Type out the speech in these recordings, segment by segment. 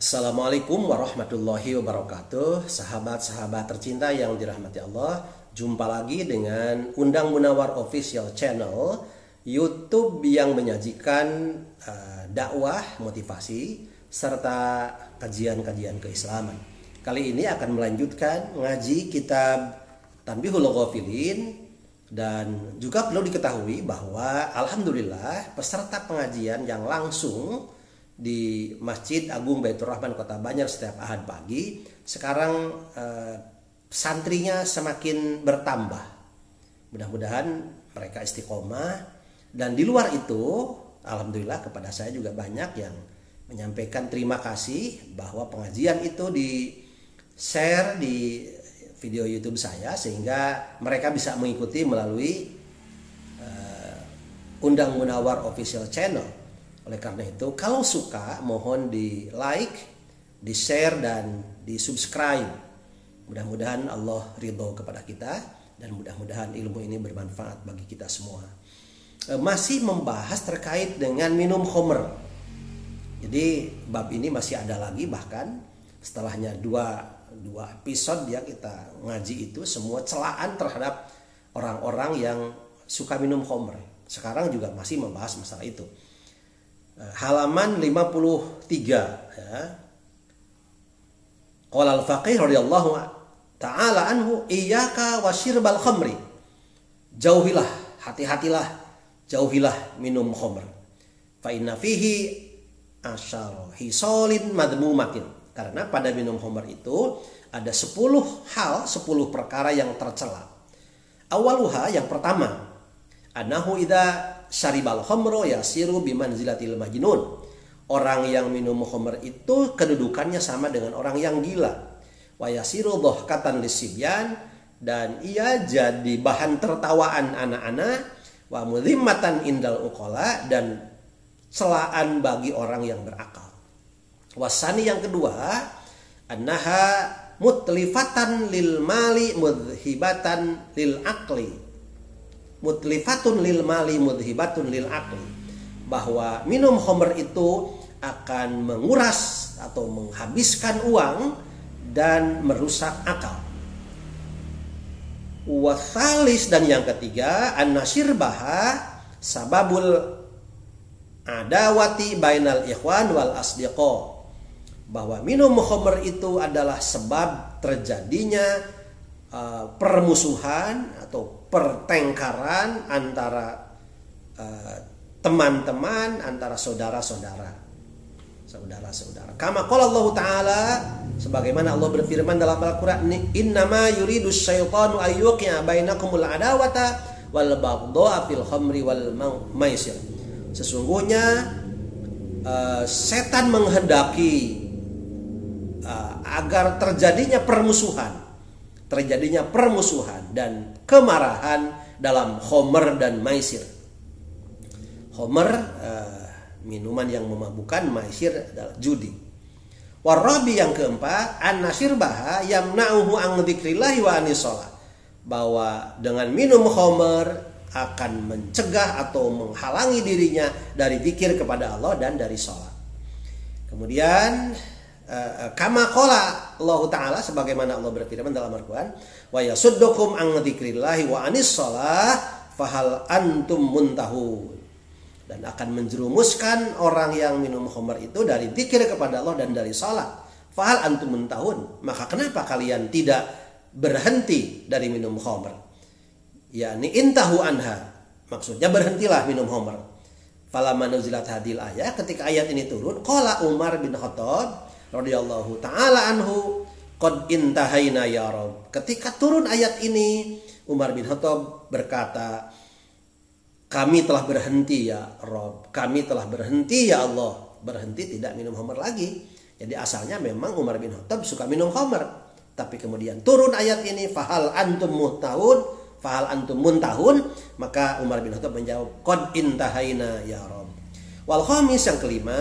Assalamualaikum warahmatullahi wabarakatuh. Sahabat-sahabat tercinta yang dirahmati Allah, jumpa lagi dengan Undang Munawar Official Channel YouTube yang menyajikan dakwah, motivasi, serta kajian-kajian keislaman. Kali ini akan melanjutkan ngaji kitab Tanbihul Ghafilin, dan juga perlu diketahui bahwa alhamdulillah peserta pengajian yang langsung di Masjid Agung Baitur Rahman Kota Banjar setiap Ahad pagi sekarang santrinya semakin bertambah. Mudah-mudahan mereka istiqomah, dan di luar itu alhamdulillah kepada saya juga banyak yang menyampaikan terima kasih bahwa pengajian itu di share di video YouTube saya sehingga mereka bisa mengikuti melalui Undang Munawar Official Channel. Oleh karena itu, kalau suka mohon di like, di share, dan di subscribe. Mudah-mudahan Allah ridho kepada kita, dan mudah-mudahan ilmu ini bermanfaat bagi kita semua. Masih membahas terkait dengan minum khamr. Jadi bab ini masih ada lagi, bahkan setelahnya dua episode ya kita ngaji itu semua celaan terhadap orang-orang yang suka minum khamr. Sekarang juga masih membahas masalah itu. Halaman 53 ya. Qala al-faqih radhiyallahu ta'ala anhu, iyyaka wasyirbal khamri. Jauhilah, hati-hatilah, jauhilah minum khamr. Fa inna fihi asyara hisalin madmumatin. Karena pada minum khamr itu ada 10 hal, 10 perkara yang tercela. Awaluha, yang pertama, annahu idza syaribal khamro yasiru bimanzilatil majnun. Orang yang minum khamr itu kedudukannya sama dengan orang yang gila. Wa yasiru dhahkatan lisibyan, dan ia jadi bahan tertawaan anak-anak. Wa mudhimmatan indal uqala, dan celaan bagi orang yang berakal. Wasani, yang kedua, annaha mutlifatan lil mali mudhibatan lil aqli. Mutlifatun lil mali mudhibatun lil aqli, bahwa minum khamr itu akan menguras atau menghabiskan uang dan merusak akal. Wasalis, dan yang ketiga, an-nasyirbaha sababul adawati bainal ikhwan wal asdiqo, bahwa minum khamr itu adalah sebab terjadinya permusuhan atau pertengkaran antara teman-teman, antara saudara-saudara. Kama qala Allah Ta'ala, sebagaimana Allah berfirman dalam Al-Qur'an, innama yuridus syaitanu ayyuqi'a bainakumul adawata wal baghdha'a fil khamri wal maisir. Sesungguhnya setan menghendaki agar terjadinya permusuhan dan kemarahan dalam khamr dan maisir. Khamr minuman yang memabukkan, maisir adalah judi. Warabi, yang keempat, an-nasyirbaha yamna'uhu an dzikrillahi wa anis shalah, bahwa dengan minum khamr akan mencegah atau menghalangi dirinya dari zikir kepada Allah dan dari salat. Kemudian kama qala Allah Ta'ala, sebagaimana Allah berfirman dalam Al-Qur'an, wa yasuddukum an dzikrillahi wa anis shalah fahal antum muntahun, dan akan menjerumuskan orang yang minum khamr itu dari zikir kepada Allah dan dari salat. Fahal antum muntahun, maka kenapa kalian tidak berhenti dari minum khamr? Yani intahu anha, maksudnya berhentilah minum khamr. Falamma nuzilat hadil ayat, ketika ayat ini turun, qala Umar bin Khattab radhiyallahu ta'ala anhu, qad intahaina ya Rabb. Ketika turun ayat ini, Umar bin Khattab berkata, kami telah berhenti ya Rob, kami telah berhenti ya Allah, berhenti tidak minum khamr lagi. Jadi asalnya memang Umar bin Khattab suka minum khamr, tapi kemudian turun ayat ini, fahal antum muntahun, maka Umar bin Khattab menjawab, qad intahaina ya Rob. Wal khamis, yang kelima,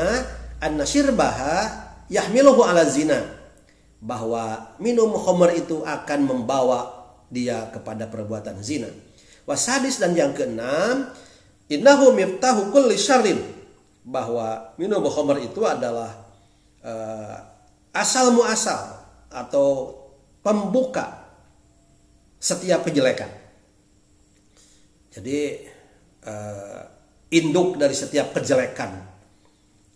anna syirbaha yahmiluhu ala zina, bahwa minum khamr itu akan membawa dia kepada perbuatan zina. Wasadis, dan yang keenam, innahu miftahu kulli syarrin, bahwa minum khamr itu adalah asal muasal atau pembuka setiap kejelekan. Jadi induk dari setiap kejelekan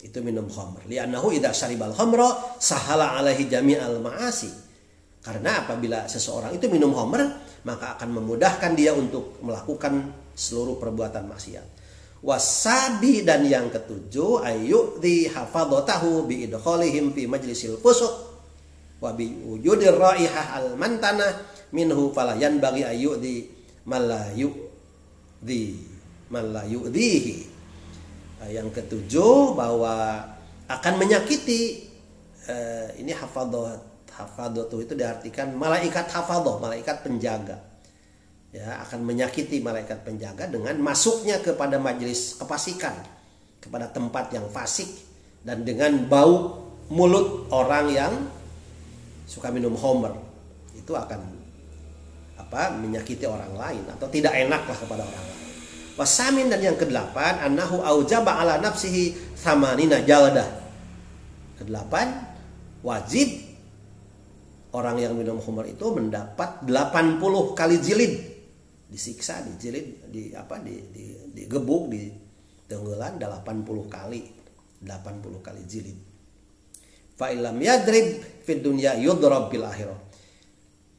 itu minum khamr. Li'annahu idza syaribal khamra sahala alaihi jami'al ma'asi. Karena apabila seseorang itu minum khamr, maka akan memudahkan dia untuk melakukan seluruh perbuatan maksiat. Wasabi, dan yang ketujuh, ayyudhi hafadhatahu bi idkhalihim fi majlisil fusuq wa bi wujudir raihah al mantana minhu fala yanbaghi ayyudhi man la yu'dhihi. Yang ketujuh, bahwa akan menyakiti, ini hafadhah itu diartikan malaikat hafadhah, malaikat penjaga. Ya, akan menyakiti malaikat penjaga dengan masuknya kepada majelis kefasikan, kepada tempat yang fasik, dan dengan bau mulut orang yang suka minum khamr. Itu akan menyakiti orang lain atau tidak enaklah kepada orang lain. Wasamin, dan yang kedelapan, annahu aujaba ala nafsihi thamanina jaldah. Kedelapan, wajib orang yang minum khamr itu mendapat 80 kali jilid, disiksa, dijilid, digebuk, ditenggelan 80 kali jilid. Fa illam yadrib fid dunya yudrab bil akhirah.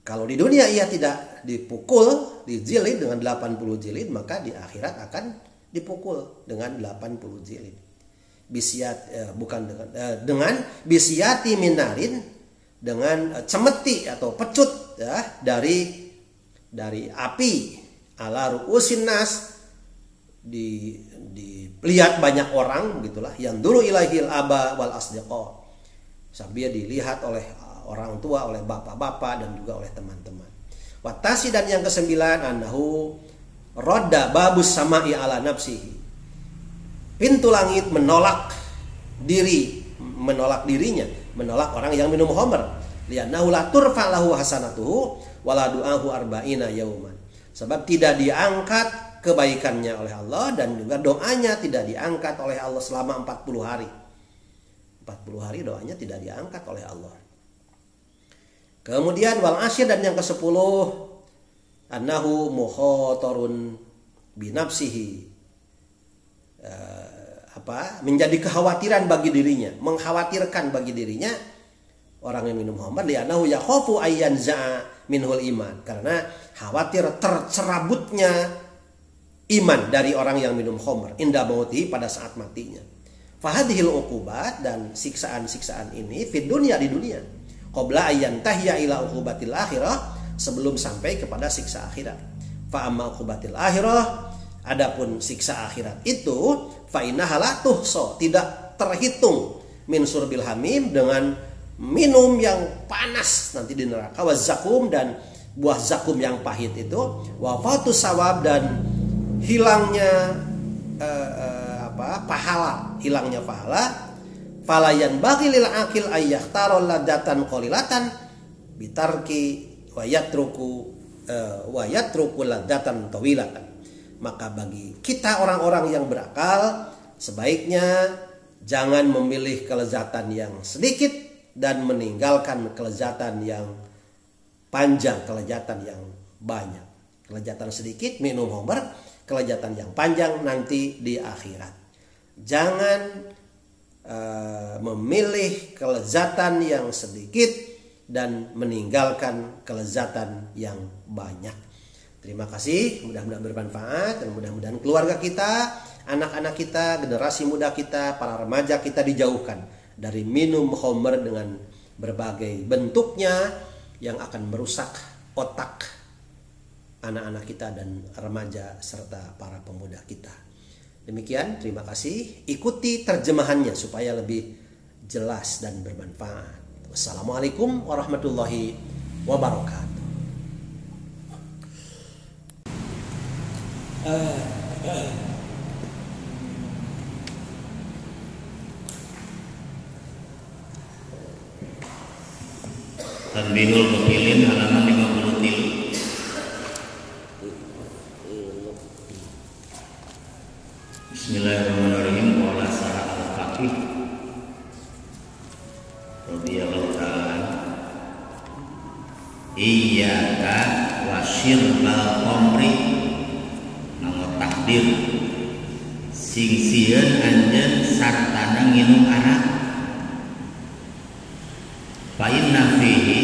Kalau di dunia ia tidak dipukul, dijilid dengan 80 jilid, maka di akhirat akan dipukul dengan 80 jilid. Dengan bisyati minarin, dengan cemeti atau pecut ya, dari api, ala ru'usin nas, dilihat banyak orang begitulah, yang dulu ilahil aba wal asdiqa, sambil dilihat oleh orang tua, oleh bapak-bapak, dan juga oleh teman-teman. Watasi, dan yang kesembilan, annahu rodda babus sama'i ala nafsihi, pintu langit menolak dirinya, menolak orang yang minum khamr. Li'annahu la turfa lahu hasanatuhu wala du'ahu arba'ina yauman, sebab tidak diangkat kebaikannya oleh Allah, dan juga doanya tidak diangkat oleh Allah selama 40 hari. 40 hari doanya tidak diangkat oleh Allah. Kemudian wal asyir, dan yang ke-10, annahu mukhatarun binafsihi, menjadi kekhawatiran bagi dirinya, mengkhawatirkan bagi dirinya orang yang minum khamr, li'annahu yakhafu ayyan za'a minhul iman, karena khawatir tercerabutnya iman dari orang yang minum khamr inda mauti, pada saat matinya. Fahadhil uqubat, dan siksaan-siksaan ini fid dunya, di dunia, qabla ayyan tahya ila uqubatil akhirah, sebelum sampai kepada siksa akhirat. Fa amma uqubatil akhirah, adapun siksa akhirat itu, fa innaha la tuhsa, tidak terhitung, min surbil hamim, dengan minum yang panas nanti di neraka, wa zakum, dan buah zakum yang pahit itu, wa fatus sawab, dan hilangnya pahala, hilangnya pahala. Falayan bagi lil akil ayyahtarol ladatan qalilatan bitarki wa yatruku ladatan tawilatan. Maka bagi kita orang-orang yang berakal, sebaiknya jangan memilih kelezatan yang sedikit dan meninggalkan kelezatan yang panjang, kelezatan yang banyak. Kelezatan sedikit minum khamr, kelezatan yang panjang nanti di akhirat. Jangan memilih kelezatan yang sedikit dan meninggalkan kelezatan yang banyak. Terima kasih, mudah-mudahan bermanfaat, dan mudah-mudahan keluarga kita, anak-anak kita, generasi muda kita, para remaja kita dijauhkan dari minum khamr dengan berbagai bentuknya yang akan merusak otak anak-anak kita dan remaja serta para pemuda kita. Demikian, terima kasih. Ikuti terjemahannya supaya lebih jelas dan bermanfaat. Wassalamualaikum warahmatullahi wabarakatuh. Tanbihul Mukilin halaman 53. Bismillahirrahmanirrahim. Qala Sa'ad al-Faqih radhiyallahu ta'ala, iyyaka wa syirbal khamri, nanggo takdir sing sieun anjeun sartana nginum arak. Fa inna fihi,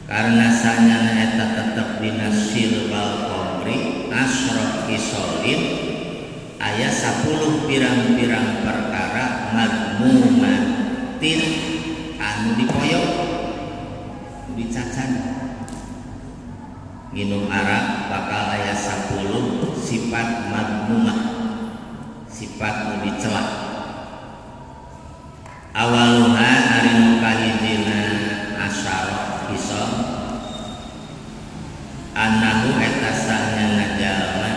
karena sanyana eta tetep dina syirbal khamri asra khisalin, aya 10 pirang-pirang perkara madmumatin anu dipoyok, dicacan. Minum arak bakal aya 10 sifat madmumah, sifat nu dicela. Awaluha ari nu kahijina asyara hisab, annahu eta sanyana jalma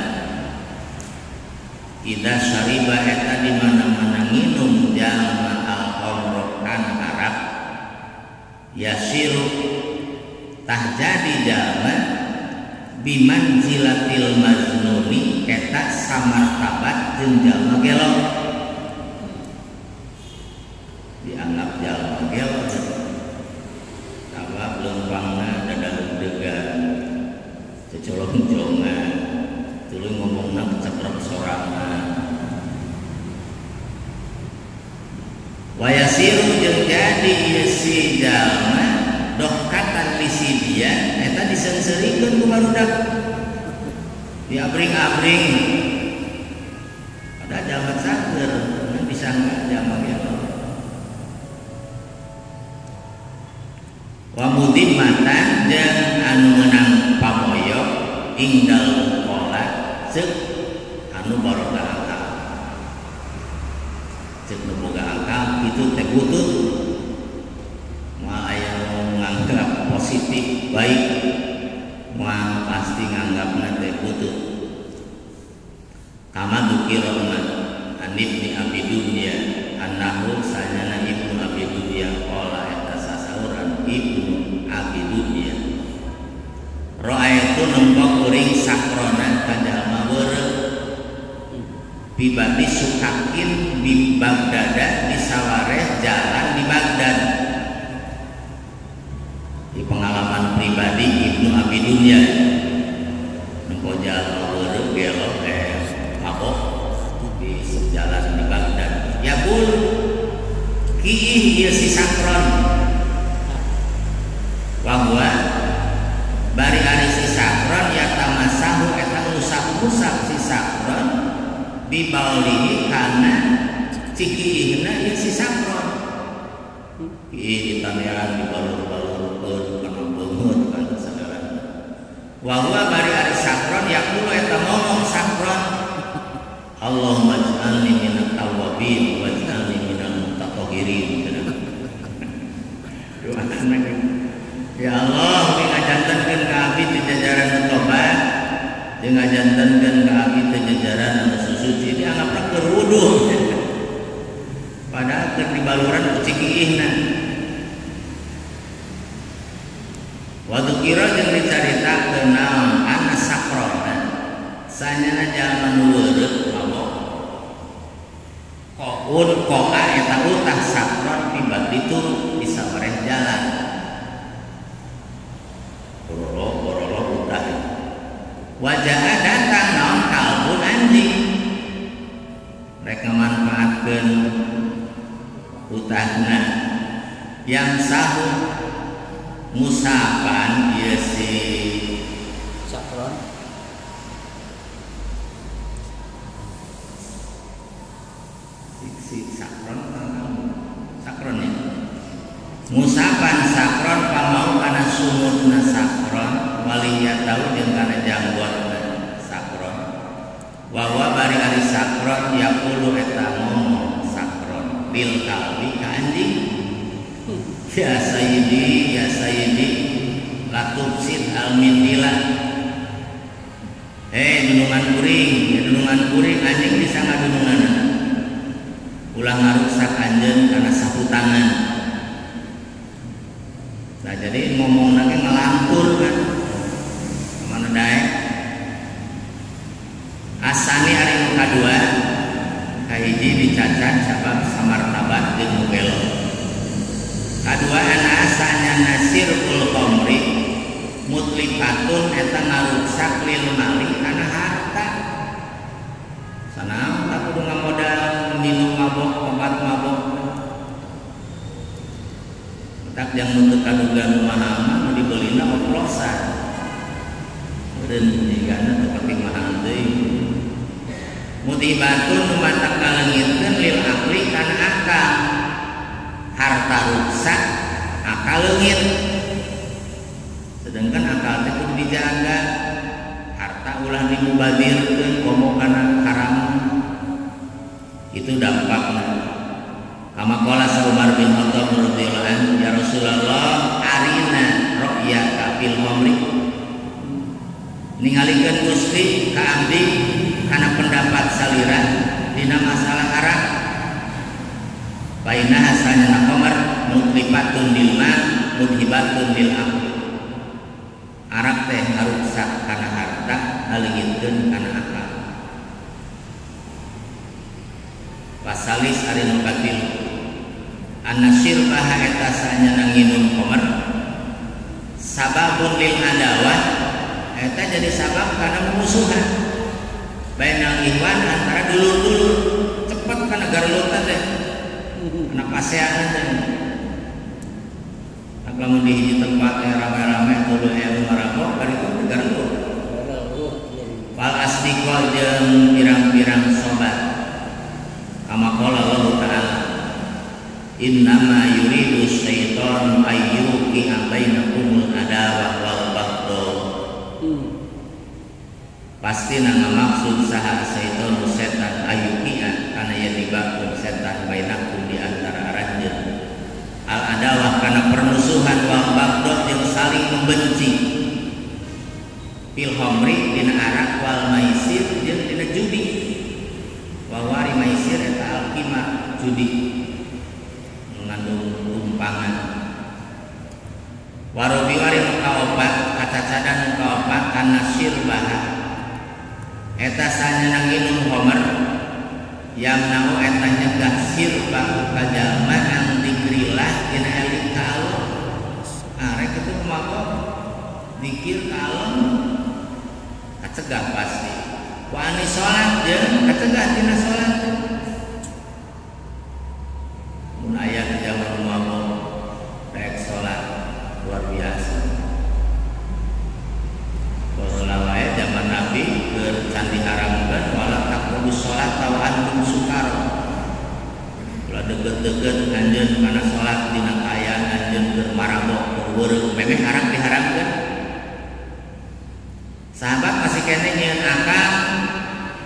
ida syariba eta di mana-mana nginum jalma al-khamra kana arak, yasiru tah jadi jalma bimanzilatil majnuni eta samartabat jeung jalma gelo, dianggap jalma gelo sabab leumpangna dadag-degan cecolong-colongan tuluy ngomongna ceprek sorangan. Wayasiru jeung jadi ieu si jalma dohkatan lisidian eta disengseureikeun ku barudak, diabring-abring pada jalma saker bisa enggak jalma gelo. Wa mudimatan jeung anu meunang pamoyok ingdal uqala ceuk anu baroga akal, ceuk nu boga akal itu teh butut moal aya nu nganggap positif baik, moal pasti nganggapna teh butut. Kama dukirona anib ni Abi Dunya annahu sanyana Ibnu Abi Dunya qala eta sasauran Ibnu Abi Dunya, ra'aitu nembok kuring sakrona ka jalma weureu bibadi sukakin bi Bagdad di sawareh jalan di Bagdad. Di pengalaman pribadi Ibnu Abi Dunya nempo jalma weureu gelo mabok di jalan di Bagdad. Ya bul kiih ieu si sakron bahwa bari ari si sakron ya tamasahu eta ngusap-ngusap si sakron di baulihi kana cikiihna ieu si sakron ieu ditanean di balur-balurkeun kana beungeut kana sagala. Wa huwa bari ari sakron yaqulu eta ngomong sakron, Allahumma ij'alni minat tawwabin waj'alni minal mutatahhirin. Doa anak, ya Allah, ngajantenkeun ka abdi teh jajaran tobat, jeung ngajantenkeun ka abdi teh jajaran anu suci, dianggapna keur wudu. Padahal keur dibaluran ku cikiihna. Wa dzikira jeung dicaritakeun naon ana sakrona, sanyana jalma nu weureu mabok. Koa eta utah sakron tiba ditu di sawareh jalan. Borolo utah. Wajah datang naon kalbun anjing. Rek ngamanfaatkeun utahna yang sahu musapan ieu si Sakron sakron ya ngusapan sakron pamau kana sumutna sakron waliyah tahu jeung kana janggotna sakron bahwa bari ari sakron yaqulu eta ngomong sakron bil kalbi ka anjing ya sayyidi la tufsid al mindila dunungan kuring anjing bisa ngadunungan ulah ngarusak anjeun kana saputangan. Nah jadi ngomong lagi ngelantur kan mana daek asani hari nu kadua kahiji dicacat sabab samartabat jeung belo kadua ana asanya nasirul khamri mutlifatun eta ngarusak lil mali kana harta sanaon tak kudu ngamodal minum mabok obat mabok tak yang nuntut kaduga mahal dibelina oplosan dan jigana tepati mahal deui mutibatun matak kalengitkeun lil akli kana akal harta rusak akal leungit sedangkan akal teh kudu dijaga harta ulah dimubadirkeun komo kana haram itu dampakna. Kama qala Umar bin Khattab radhiyallahu anhu ya Rasulullah arina ra'yaka fil khamri ningalikeun Gusti ka abdi kana pendapat salira dina masalah arak baina hasanna khamr mutlifatun lil ma mudhibatun lil aqli arak teh ngarusak kana harta ngaleungitkeun kana akal pasalis ari nu katil anasir baha eta sanyana nginum khamr sababun lil adawah eta jadi sabab kana musuhan bainal ikhwan antara dulur-dulur cepet kana garlutan teh kana paseanan teh lamun di hiji tempat rame-rame tuluy aya marabok bari itu garlu wal asdiqo jeung pirang-pirang sobat kama qala Allah taala innama yuridu syaitan ayyuki bainakumul adawah wal baghdha pasti nama maksud saha syaitan setan ayyuki kana yen dibakun setan bainakum di antara aranjeun al adawah kana permusuhan wal baghdha jeung saling membenci fil khamri dina arak wal maisir jeung dina judi wa wari maisir eta alqimah judi tumpangan warobi wari muka obat kacacadan muka obat kana sirbaha eta sanyana nginum khamr yamnau eta nyegah sirbahu kajalma an dzikrillah dina eling ka Allah arek kitu mabok zikir ka Allah kacegah pasti wa ani salat jeung kacegah dina salat mun aya di zaman mabok rek salat luar biasa. Bahwa wae zaman Nabi keur can diharamkeun wala taqrabu salat wa antum sukar. Ulah deukeut-deukeut anjeun kana salat dina kaayaan anjeun keur marabok keur weureuh memeh haram diharamkeun. Sahabat masih kene nyieun akal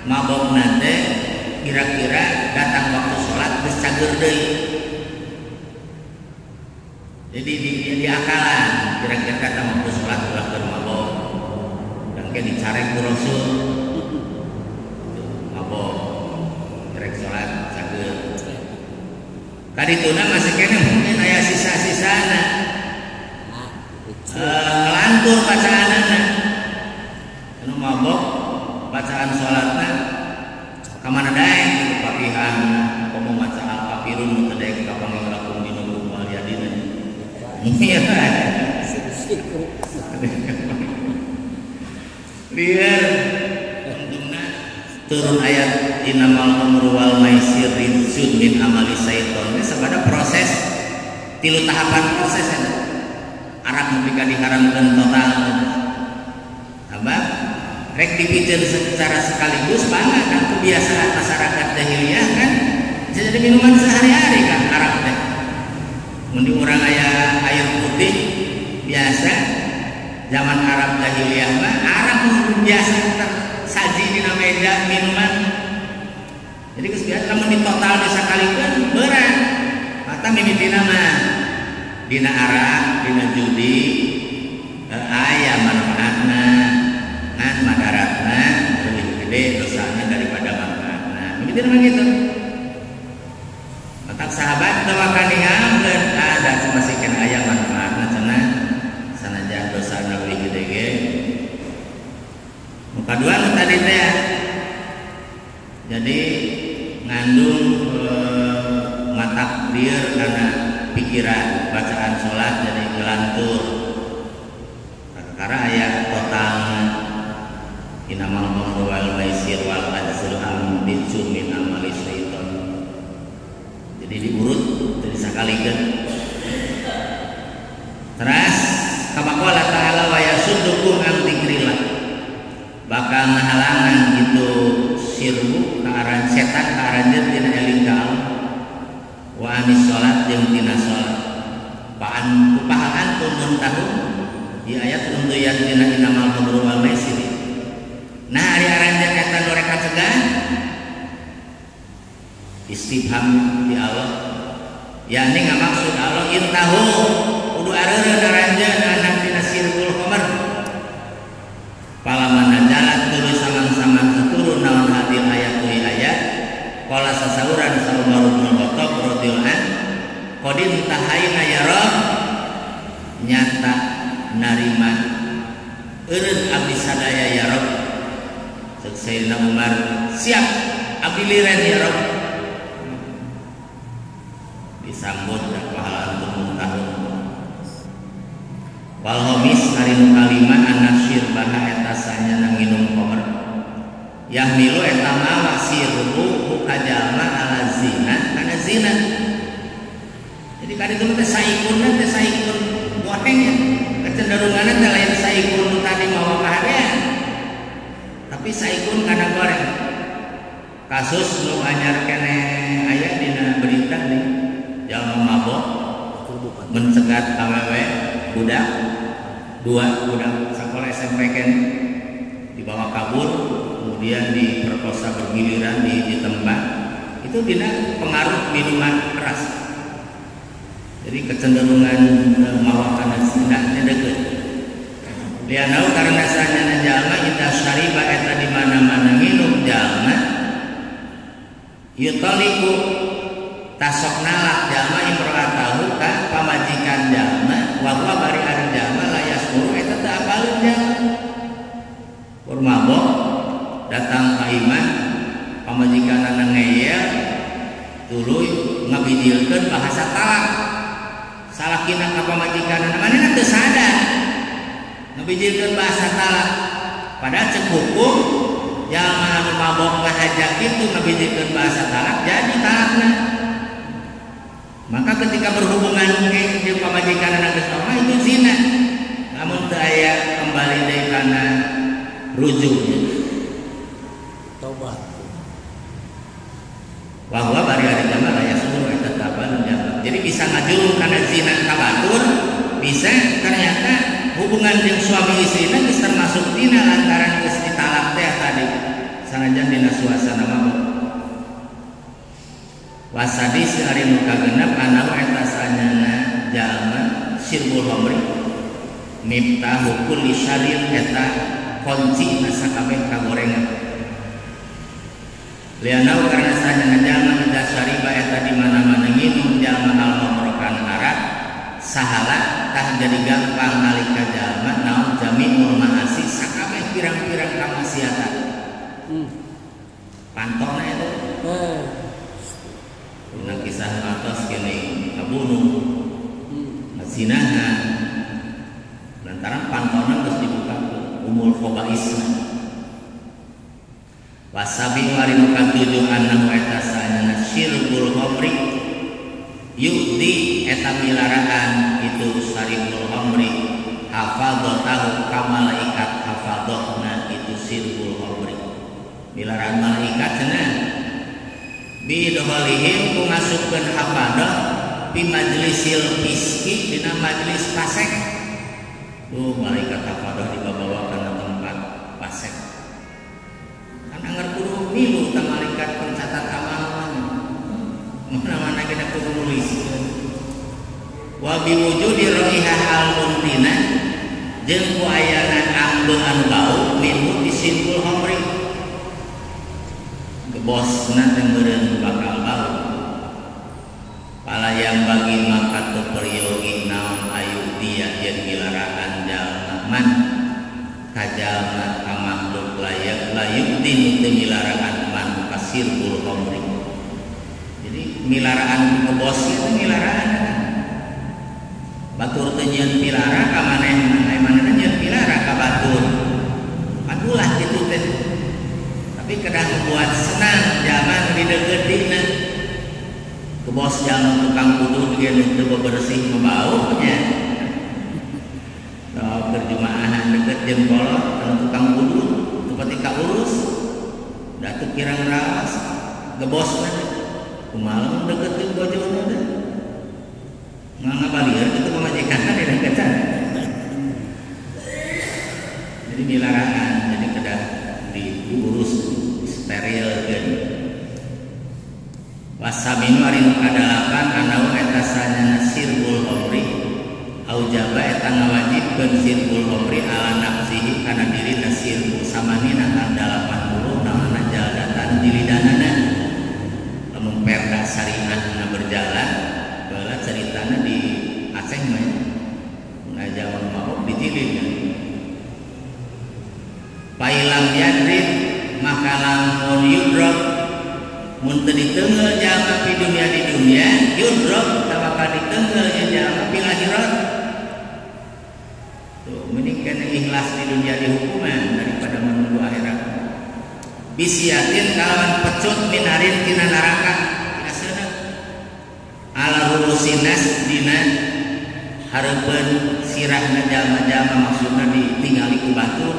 mabokna teh kira-kira datang waktu salat geus cager deui. Jadi di akalan kira-kira kata waktu sholat ulah ke mabok dan kayak dicarek ku Rasul mabok kerek sholat cager kadituna masih kena mungkin aya sisa-sisana ngelantur bacaanana anu mabok bacaan sholatna kamana daek papihan komo maca al-kafirun tedek ka pangirakum dinunggu wal yadina iya biar turun ayat innamal khamru wal maisir rijsun min amali syaiton ini sabada proses tilu tahapan proses ada arak mupika diharamkan total abah rek dipikir secara sekaligus banget kan kebiasaan masyarakat jahiliyah kan jadi minuman sehari-hari kan arak teh Mun urang aya air putih biasa zaman Arab jahiliyah mah Arab biasa tersaji dina meja minuman. Jadi geus biasa lamun ditotal disakalikeun berat. Mata mimitina mah dina arak, dina judi aya manfaatna ngan madaratna lebih gede dosanya daripada manfaatna. Mimitina mah gitu. Matak sahabat tawakan dihamkeun ada cuma sikeun aya manfaatna cenah sanajan dosana lebih gede ge. Nu kadua nu tadi teh jadi ngandung matakdir karena pikiran bacaan sholat jadi ngelantur karena ayat total inamal khamru wal maisir wal ansur ambicu min amali syaiton. Jadi diurut jadi sakalikeun terus kamakola ta'ala wa yasuddukum an dzikrillah bakal ngahalangan gitu sirbu ke arah setan ke arah tina eling ka Allah wa anis salat jeung tina salat paan kupahaan tunun tahu di ayat tuntuyan tina inamal khamru wal maisir. Nah ari aranjeun eta nu rek cegah istifham di Allah yakni ngamaksud Allah intahu kudu areureun aranjeun anak tina sirbul khamr palamana jalan terus samang-samang turun naon hadil ayat tu ayat qala sasauran Umar bin Khattab radhiyallahu anhu qadin tahaina ya Rabb nyata narima eureun abdi sadaya ya Rabb. Cek Sayyidina Umar siap abdi liren ya Rabb. Disambut dan pahala untuk tahun wal homis ari nu kalima anasyir baha eta sanyana nginum khamr yahmilu eta ma wasiru kajalma ala zina kana zina. Jadi kali itu teh saikun muahengnya kecenderunganna teh lain saikun tadi mawa kahadean tapi saikun kana goreng. Kasus nu anyar kene aya dina berita nih jalma mabok mencegat awewe budak dua budak sekolah SMP kan dibawa kabur kemudian diperkosa bergiliran di tempat itu dina pengaruh minuman keras. Jadi kecenderungan mawakan sindaknya deket lianau karena sanya jalma ida syariba eta di mana-mana minum jalma yutaliku tasok nalak jalma imro'atahu ka pamajikan jalma wa huwa bari ari jalma la yasmuru eta teu apaleun jalma kur mabok datang ka imah pamajikanana ngeyel tuluy ngabidilkeun bahasa talak salakina ka pamajikanana manehna teu sadar ngabidilkeun bahasa talak padahal cek hukum jalma anu mabok ngahajak kitu ngabidilkeun bahasa talak jadi talakna. Maka ketika berhubungan dengan pamajikan anak geus itu zina. Namun teu aya kembali deui kana rujuknya. Taubat. Wa huwa bari ari jama la yasuru eta taban jama. Jadi bisa ngajulung kana zina kabatur, bisa ternyata hubungan jeung suami istrina geus termasuk dina lantaran geus ditalak teh tadi. Sanajan dina suasana mabok. Wasadis ari nu kagenep anahu eta sanyana jalma sirbul khamri miftahu kulli syarrin eta kunci na sakabeh kagorengan lianau karena sanyana jalma ida syariba eta di mana-mana nginum jalma al-khamra kana arak sahala tah jadi gampang nalika jalma naon jami'ul ma'asi sakabeh pirang-pirang kamaksiatan pantona eta Nah kisah atas kini kabunuh, zinahan, lantaran pantonan terus dibuka umul khobais. Wasabi warin katujuh anahu eta sanyana syirbul khamri yukti eta milaraan itu saribul khamri hafadhatahu ka malaikat hafadhna itu syirbul khamri milaraan malaikat cenah bidholihim ku ngasupkeun hafadah fi majlisil fiski dina majelis pasek. Malaikat hafadah dibawa kana tempat pasek. Kan anger kudu milu ta malaikat pencatat amalan. Mana-mana kita kudu nulis. Wa biwujudi raihah al-muntina jeung ku ayana ambeuan bau minhu isinkul khamri. Gebosna teh meureun bakal bau. Pala yang bagi maka teu peryogi naon ayu dia yen milaraan jalma man kajalma ka makhluk layak layuk teu milaraan man kasirul khamri. Jadi milaraan ngebos itu milaraan. Batur teu nyieun pilara ka manehna, manehna nyieun pilara ka batur. Adulah kitu teh. Tapi kedah membuat senang zaman dideukeutna. Ke bos jalma tukang kudu dia teu bebersih membau nya. So berjumaahan deket jeung kolot anu tukang kudu teu pati kaurus. Da teu kirang rawas gebosna. Kumaha deket jeung bojona teh. Ngabalieur kitu pamajikanna di deketan. Jadi dilarang, jadi kedah diurus sterilkeun. Wasaminu ari nu kadalapan anau eta sanyana sirbul khamri aujaba eta ngawajibkeun sirbul khamri ala nafsihi kana dirina sirbu samanina kan 80 naonna jaldatan dilidanana. Lamun perda syariatna berjalan bala ceritana di Aceh mah mun zaman mabok dijilid. Pailam yadrid maka lamun yudrok mun teu diteungel jalma di dunia yudrok teu bakal diteungel jalma di akhirat. Tuh mending ikhlas di dunia dihukuman daripada menunggu akhirat. Bisiatin kalawan pecut minarin tina neraka. Ala rusinas dina hareupeun sirahna jalma-jalma maksudna ditinggali ku batur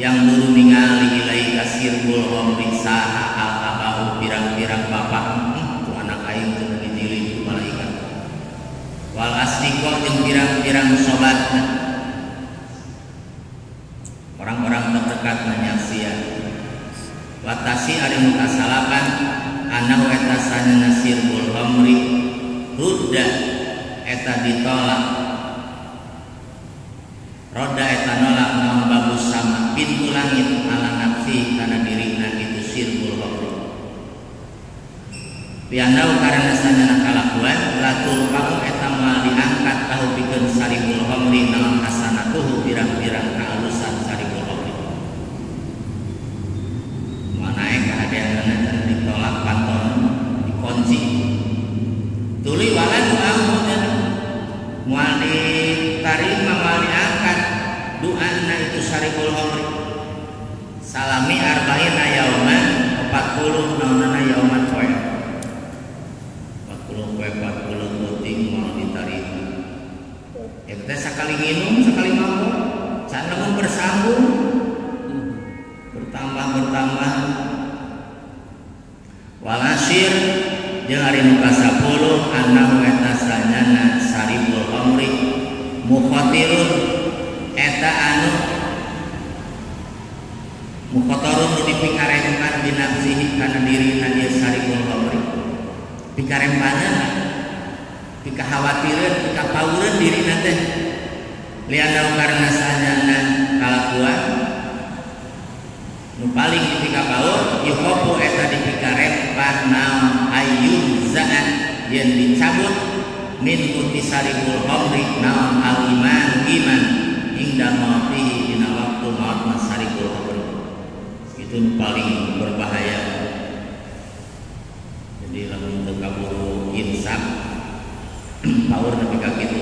yang dulu ningali ilai kasirbul khamri saha al-abau pirang-pirang bapak tu anak aing teu dijilid ku malaikat wal asdiqo jeung pirang-pirang sobatna orang-orang terdekat menyaksian watasi ari muka salapan anau eta sanana sirbul khamri rudda eta ditolak roda eta nolak naon bagus sama pintu langit ala nafsi kana dirina itu sirbul khamri pianau karena sanana kalakuan latul pang eta moal diangkat tahu pikeun saribul khamri naon hasanatuhu pirang-pirang kaalusan saribul khamri manae kahadeanna ditolak panton dikunci tuluy wala doa moal ditarima moal diangkat doana itu saribul khamri salami arba'ina yauman 40 naonana yauman poe 40 poe 40 detik moal ditarima eta teh sakali nginum sakali mabok sanemun bersambung bertambah walasir jeung ari nu ka-10 annahu eta sanyana saribul khamri mukhatirun eta anu mukhatarun nu dipikarempanan binafsihi kana dirina ieu saribul khamri pikarempanan pikahawatireun pikapaureun dirina teh lianna karna sanyana kalakuan nu paling dipikapaur yuhopu eta dipikarepan naon ayyun za'an yen dicabut min mutisaribul khamri naon al-iman iman hingga matihi dina waktu maut masaribul khamri itu paling berbahaya. Jadi lamun teu kaburu insaf paur nepi ka kitu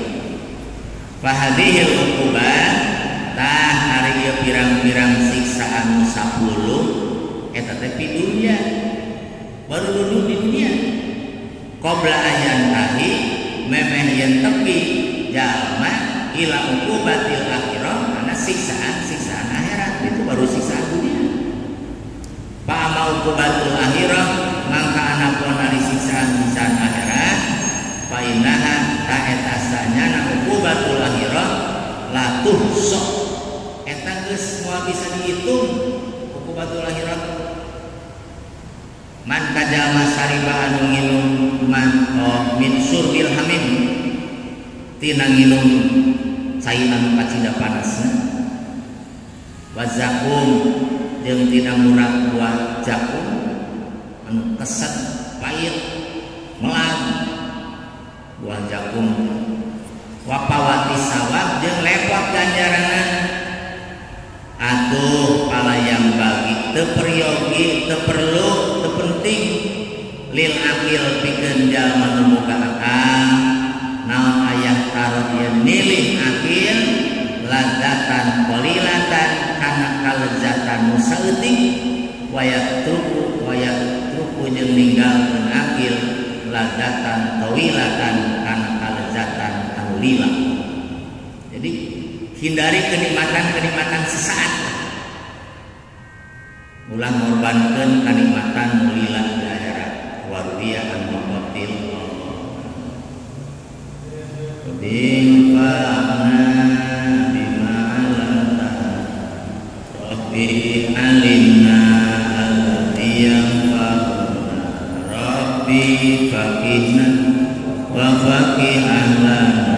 fahadhil uqubah tah ari ieu pirang-pirang siksaan 10 eta teh di dunia baru duduk di dunia qabla ayan tahi memeh yen tepi jalma ila uqubatil akhirah karena siksaan akhirat itu baru siksaan dunia pa mau uqubatul akhirah mangka anapun dari siksaan akhirat fa innaha ta eta sanyana uqubatul akhirah la tuhsa eta geus moal bisa dihitung uqubatul akhirah. Man kajama sariba anu nginum man min surbil hamim tina nginum cai anu kacida panasna wa zakum jeung tina murah buah jakum anu keset pahit melag buah jakum wapawati sawab jeung lepot ganjaranna atuh palayang bagi teu peryogi teu perlu teu penting lil akil pikeun jalma nu boga akal naon aya tarot yen milih akil ladzatan qalilatan kana kalezatan nu saeutik wayat truku jeung ninggalkeun akil ladzatan tawilatan kana kalezatan anu lila. Jadi hindari kenikmatan sesaat. Ulang ngorbankeun kenikmatan nu lila di akhirat. Warudiya an muqatil Bingfa'na bima alata Rabbi alimna alladhi yanfa'una Rabbi faqihna wa faqih ahlana